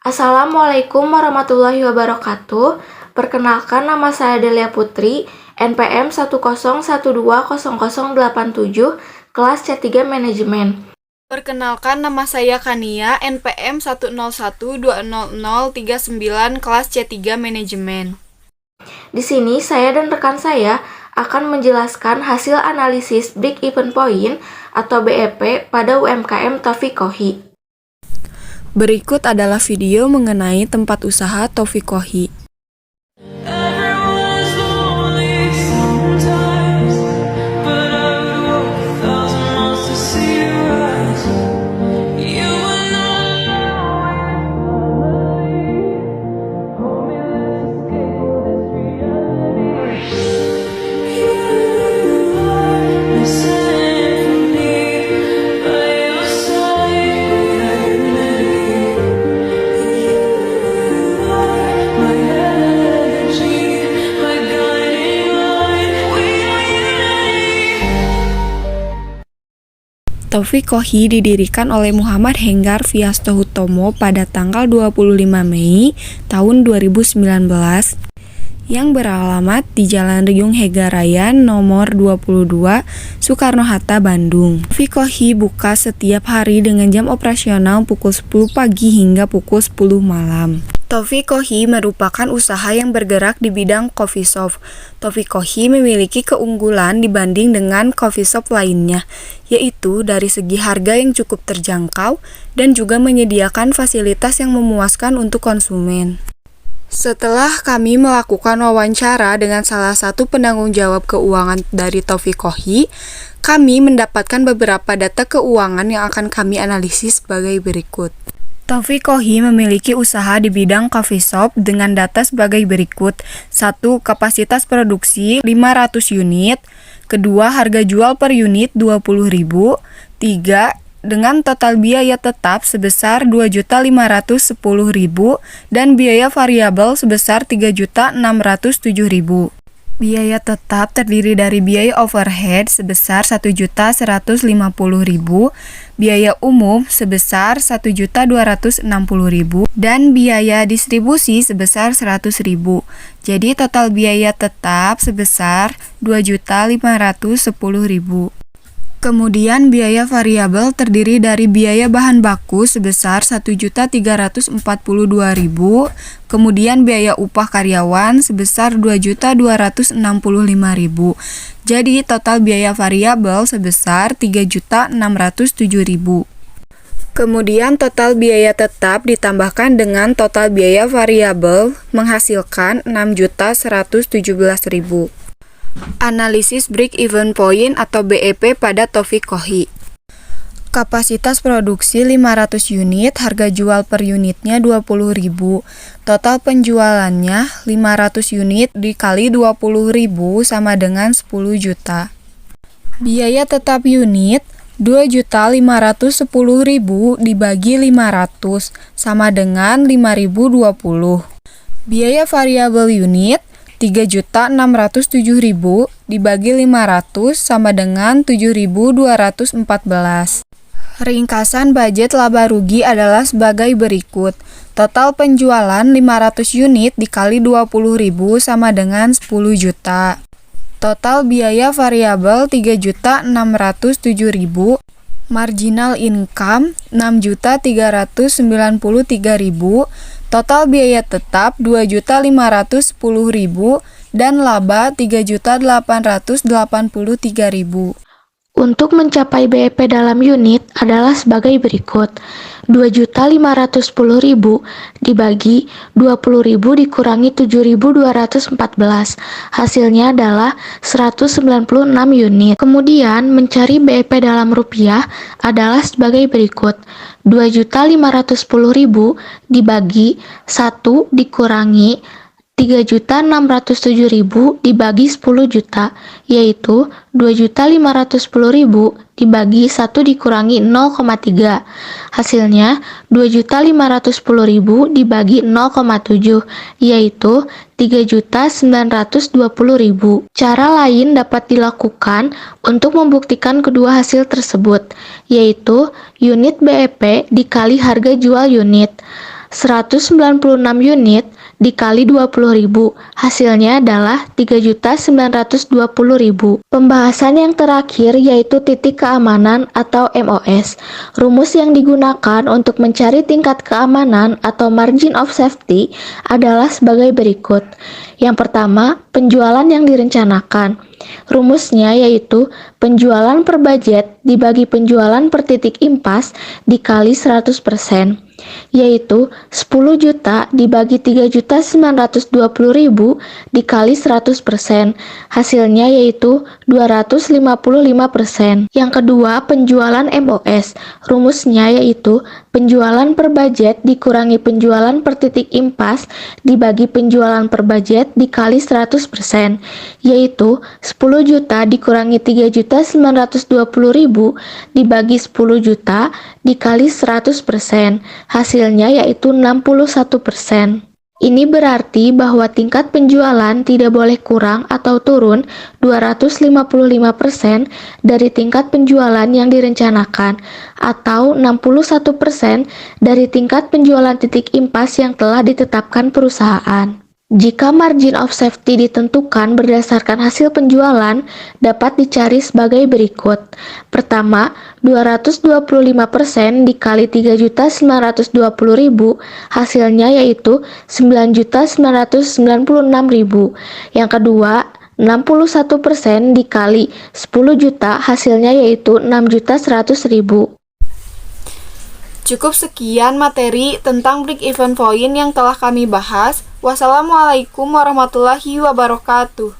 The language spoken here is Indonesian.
Assalamualaikum warahmatullahi wabarakatuh. Perkenalkan, nama saya Delia Putri, NPM 101200087, kelas C3 Manajemen. Perkenalkan, nama saya Kania, NPM 101200039, kelas C3 Manajemen. Di sini saya dan rekan saya akan menjelaskan hasil analisis Break Even Point atau BEP pada UMKM Taufik Kohi. Berikut adalah video mengenai tempat usaha Taufik Kohi. Taufik Kohi didirikan oleh Muhammad Henggar Viastohutomo pada tanggal 25 Mei tahun 2019 yang beralamat di Jalan Riyung Hegarayan nomor 22 Soekarno-Hatta, Bandung. Taufik Kohi buka setiap hari dengan jam operasional pukul 10 pagi hingga pukul 10 malam. Taufik Kohi merupakan usaha yang bergerak di bidang coffee shop. Taufik Kohi memiliki keunggulan dibanding dengan coffee shop lainnya, yaitu dari segi harga yang cukup terjangkau dan juga menyediakan fasilitas yang memuaskan untuk konsumen. Setelah kami melakukan wawancara dengan salah satu penanggung jawab keuangan dari Taufik Kohi, kami mendapatkan beberapa data keuangan yang akan kami analisis sebagai berikut. Taufik Kohi memiliki usaha di bidang coffee shop dengan data sebagai berikut. 1. Kapasitas produksi 500 unit. 2. Harga jual per unit 20.000. 3. Dengan total biaya tetap sebesar 2.510.000 dan biaya variabel sebesar 3.607.000. Biaya tetap terdiri dari biaya overhead sebesar 1.150.000, biaya umum sebesar 1.260.000, dan biaya distribusi sebesar 100.000. Jadi total biaya tetap sebesar 2.510.000. Kemudian biaya variabel terdiri dari biaya bahan baku sebesar 1.342.000, kemudian biaya upah karyawan sebesar 2.265.000. Jadi total biaya variabel sebesar 3.607.000. Kemudian total biaya tetap ditambahkan dengan total biaya variabel menghasilkan 6.117.000. Analisis Break Even Point atau BEP pada Taufik Kohi. Kapasitas produksi 500 unit, harga jual per unitnya 20.000. Total penjualannya 500 unit dikali 20.000 sama dengan 10 juta. Biaya tetap unit 2.510.000 dibagi 500 sama dengan 5.020. Biaya variabel unit 3.607.000 dibagi 500 sama dengan 7.214. Ringkasan budget laba rugi adalah sebagai berikut. Total penjualan 500 unit dikali 20.000 sama dengan 10 juta. Total biaya variabel 3.607.000. Marginal income 6.393.000. Total biaya tetap 2.510.000 dan laba 3.883.000. Untuk mencapai BEP dalam unit adalah sebagai berikut. 2.510.000 dibagi 20.000 dikurangi 7.214. Hasilnya adalah 196 unit. Kemudian mencari BEP dalam rupiah adalah sebagai berikut. 2.510.000 dibagi 1 dikurangi 3.607.000 dibagi 10 juta, yaitu 2.510.000 dibagi 1 dikurangi 0,3. Hasilnya 2.510.000 dibagi 0,7, yaitu 3.920.000. Cara lain dapat dilakukan untuk membuktikan kedua hasil tersebut, yaitu unit BEP dikali harga jual unit. 196 unit dikali 20.000, hasilnya adalah 3.920.000. Pembahasan yang terakhir yaitu titik keamanan atau MOS. Rumus yang digunakan untuk mencari tingkat keamanan atau margin of safety adalah sebagai berikut. Yang pertama, penjualan yang direncanakan. Rumusnya yaitu penjualan per budget dibagi penjualan per titik impas dikali 100%, yaitu 10 juta dibagi 3.920.000 dikali 100%, hasilnya yaitu 255%. Yang kedua, penjualan MOS. Rumusnya yaitu penjualan per budget dikurangi penjualan per titik impas dibagi penjualan per budget dikali 100%, yaitu 10 juta dikurangi 3.920.000 dibagi 10 juta dikali 100%, hasilnya yaitu 61%. Ini berarti bahwa tingkat penjualan tidak boleh kurang atau turun 255% dari tingkat penjualan yang direncanakan atau 61% dari tingkat penjualan titik impas yang telah ditetapkan perusahaan. Jika margin of safety ditentukan berdasarkan hasil penjualan, dapat dicari sebagai berikut. Pertama, 225% dikali 3.920.000, hasilnya yaitu 9.996.000. Yang kedua, 61% dikali 10 juta, hasilnya yaitu 6.100.000. Cukup sekian materi tentang break even point yang telah kami bahas. Wassalamualaikum warahmatullahi wabarakatuh.